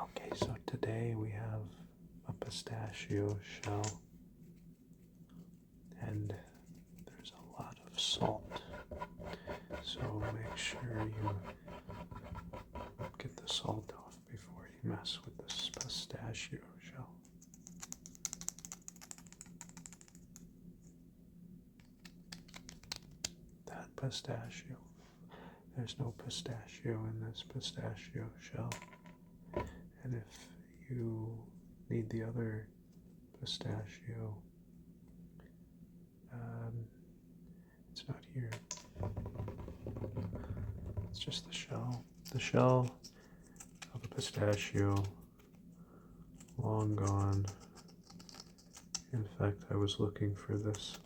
Okay, so today we have a pistachio shell, and there's a lot of salt. So make sure you get the salt off before you mess with this pistachio shell. That pistachio. There's no pistachio in this pistachio shell. And if you need the other pistachio, it's not here. It's just the shell. The shell of a pistachio, long gone. In fact, I was looking for this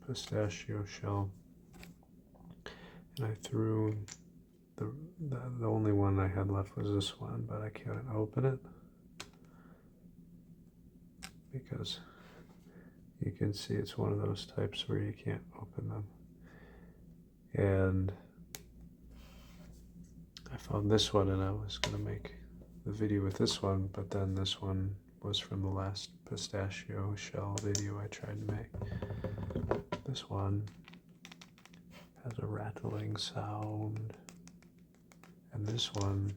pistachio shell, and I threw the only one I had left was this one, but I can't open it because you can see it's one of those types where you can't open them. And I found this one, and I was going to make the video with this one, but then this one was from the last pistachio shell video I tried to make. This one has a rattling sound, and this one,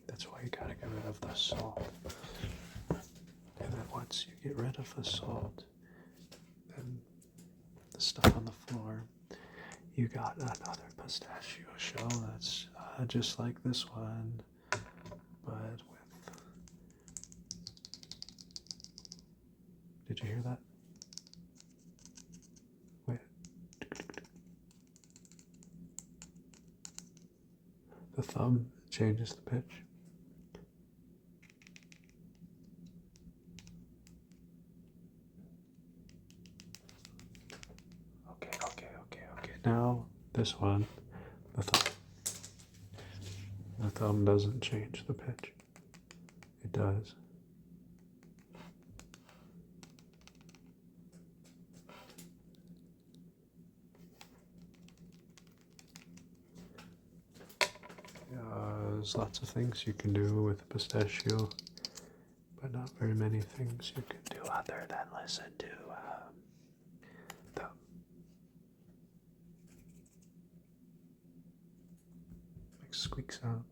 that's why you gotta get rid of the salt. And then once you get rid of the salt and the stuff on the floor, you got another pistachio shell that's just like this one, but with... Did you hear that? Wait. The thumb changes the pitch. Okay. Now, this one, the thumb. The thumb doesn't change the pitch. It does. There's lots of things you can do with pistachio, but not very many things you can do other than listen to the like squeak sound.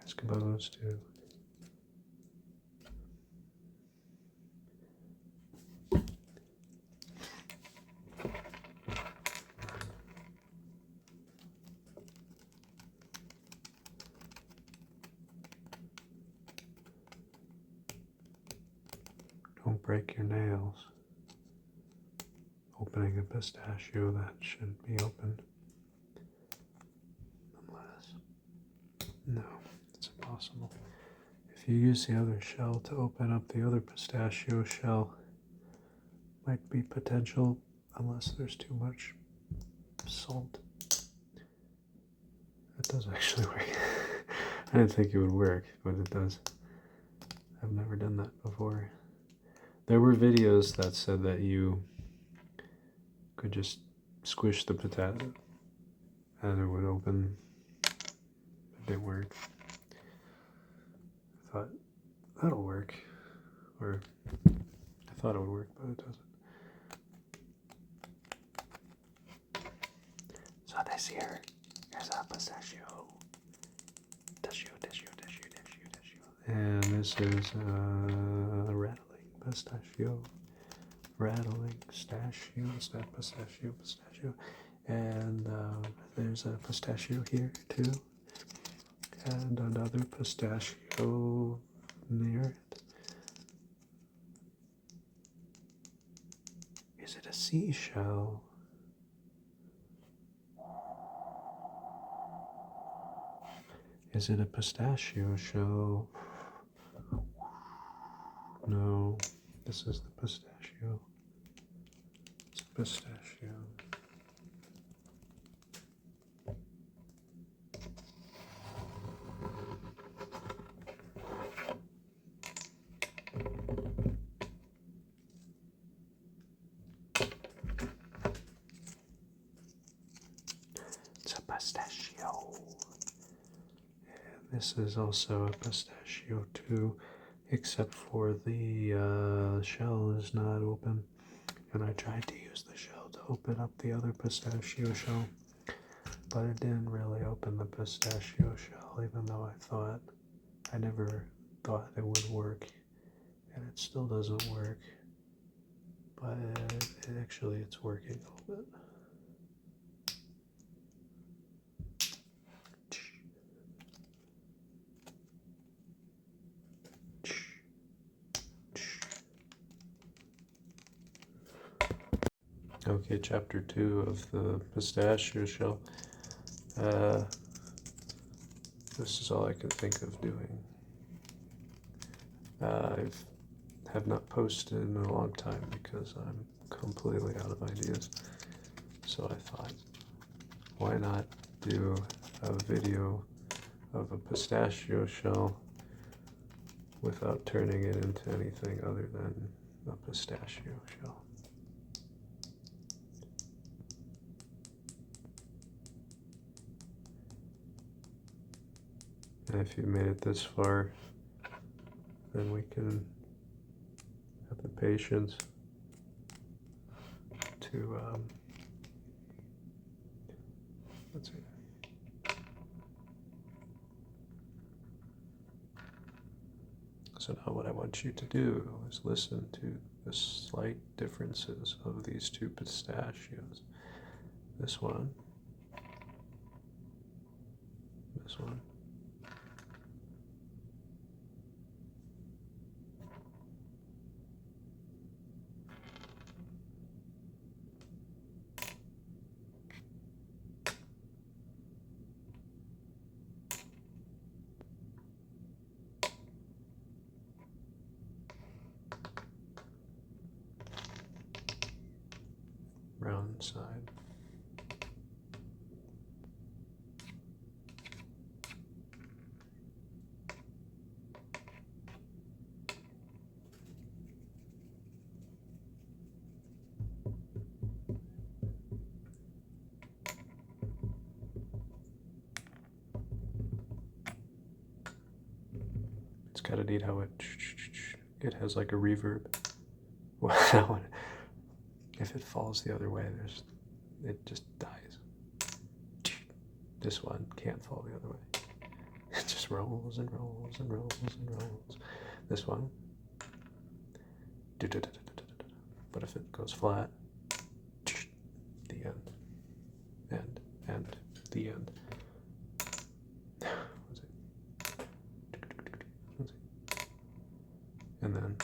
Ask about those two. Don't break your nails. Opening a pistachio that shouldn't be opened. Unless... No, it's impossible. If you use the other shell to open up the other pistachio shell, might be potential, unless there's too much salt. That does actually work. I didn't think it would work, but it does. I've never done that before. There were videos that said that you could just squish the potato and it would open. It didn't work. I thought that'll work, or I thought it would work, but it doesn't. So this here, here's a pistachio. And this is a rattling pistachio. Rattling pistachio. And there's a pistachio here too. And another pistachio near it. Is it a seashell? Is it a pistachio shell? No, this is the pistachio. It's a pistachio. pistachio. And this is also a pistachio too, except for the shell is not open. And I tried to use the shell to open up the other pistachio shell, but it didn't really open the pistachio shell, even though I never thought it would work. And it still doesn't work, but it's working a little bit. Okay, chapter 2 of the pistachio shell. This is all I can think of doing. I have not posted in a long time because I'm completely out of ideas. So I thought, why not do a video of a pistachio shell without turning it into anything other than a pistachio shell. And if you made it this far, then we can have the patience to, let's see. So now what I want you to do is listen to the slight differences of these two pistachios. This one, this one. Round side. It's kind of neat how it has like a reverb. Wow. If it falls the other way, it just dies. This one can't fall the other way. It just rolls and rolls and rolls and rolls. This one, but if it goes flat, the end, and the end. And then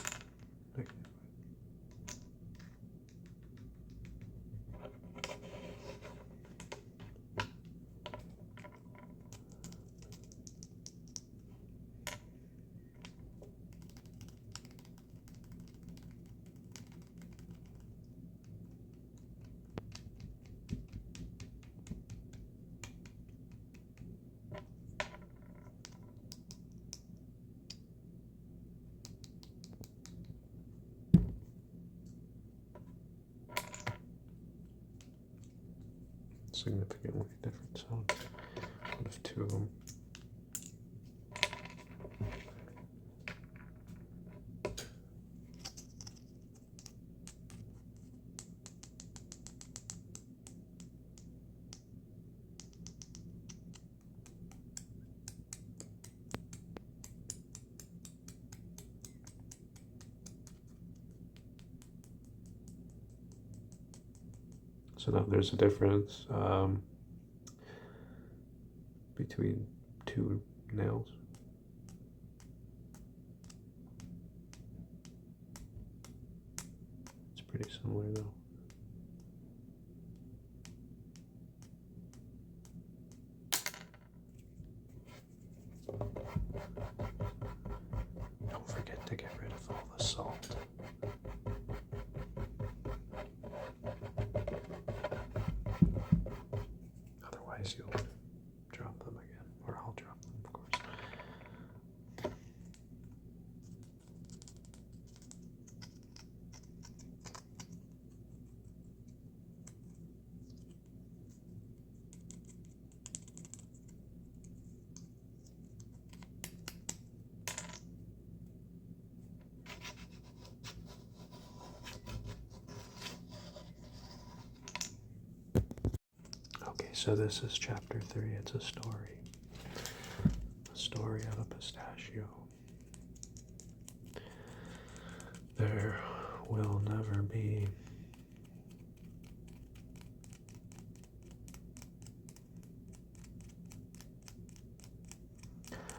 significantly different sound. What if two of them? So now there's a difference between two nails. It's pretty similar though. Don't forget to get rid of all the salt. Otherwise you'll drop them again, or I'll drop them, of course. Okay, so this is chapter 3. It's a story. A story of a pistachio. There will never be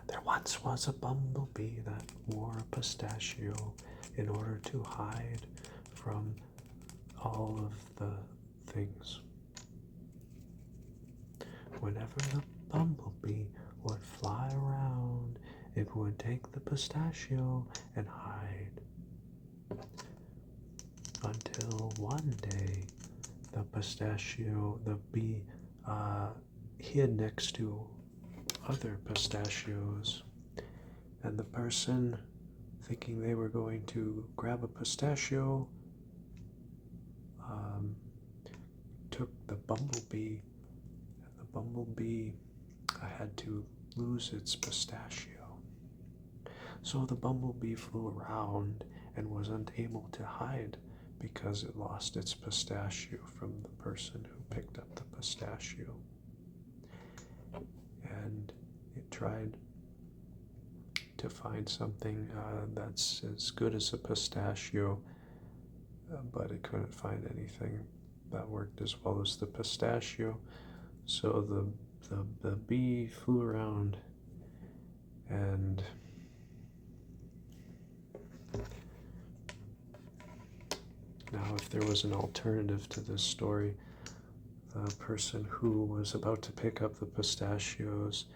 There once was a bumblebee that wore a pistachio in order to hide from all of the things. Whenever the bumblebee would fly around, it would take the pistachio and hide. Until one day, the bee hid next to other pistachios, and the person, thinking they were going to grab a pistachio, took the bumblebee, and the bumblebee had to lose its pistachio. So the bumblebee flew around and was unable to hide because it lost its pistachio from the person who picked up the pistachio. And it tried to find something that's as good as a pistachio, but it couldn't find anything that worked as well as the pistachio. So the bee flew around, and now if there was an alternative to this story, the person who was about to pick up the pistachios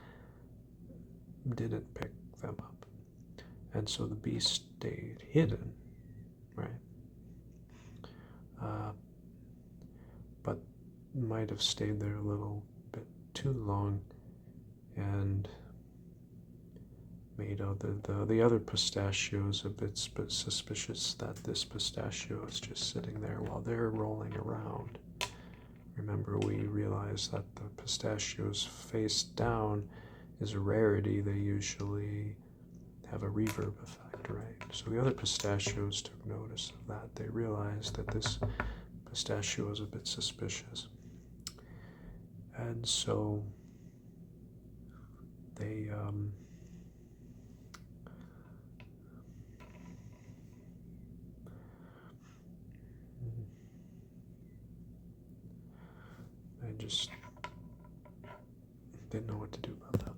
didn't pick them up, and so the bee stayed hidden, right? But might have stayed there a little bit too long and made the other pistachios a bit suspicious that this pistachio is just sitting there while they're rolling around. Remember, we realized that the pistachios face down is a rarity. They usually have a reverb effect, right? So the other pistachios took notice of that. They realized that this pistachio is a bit suspicious. And so they just didn't know what to do about that.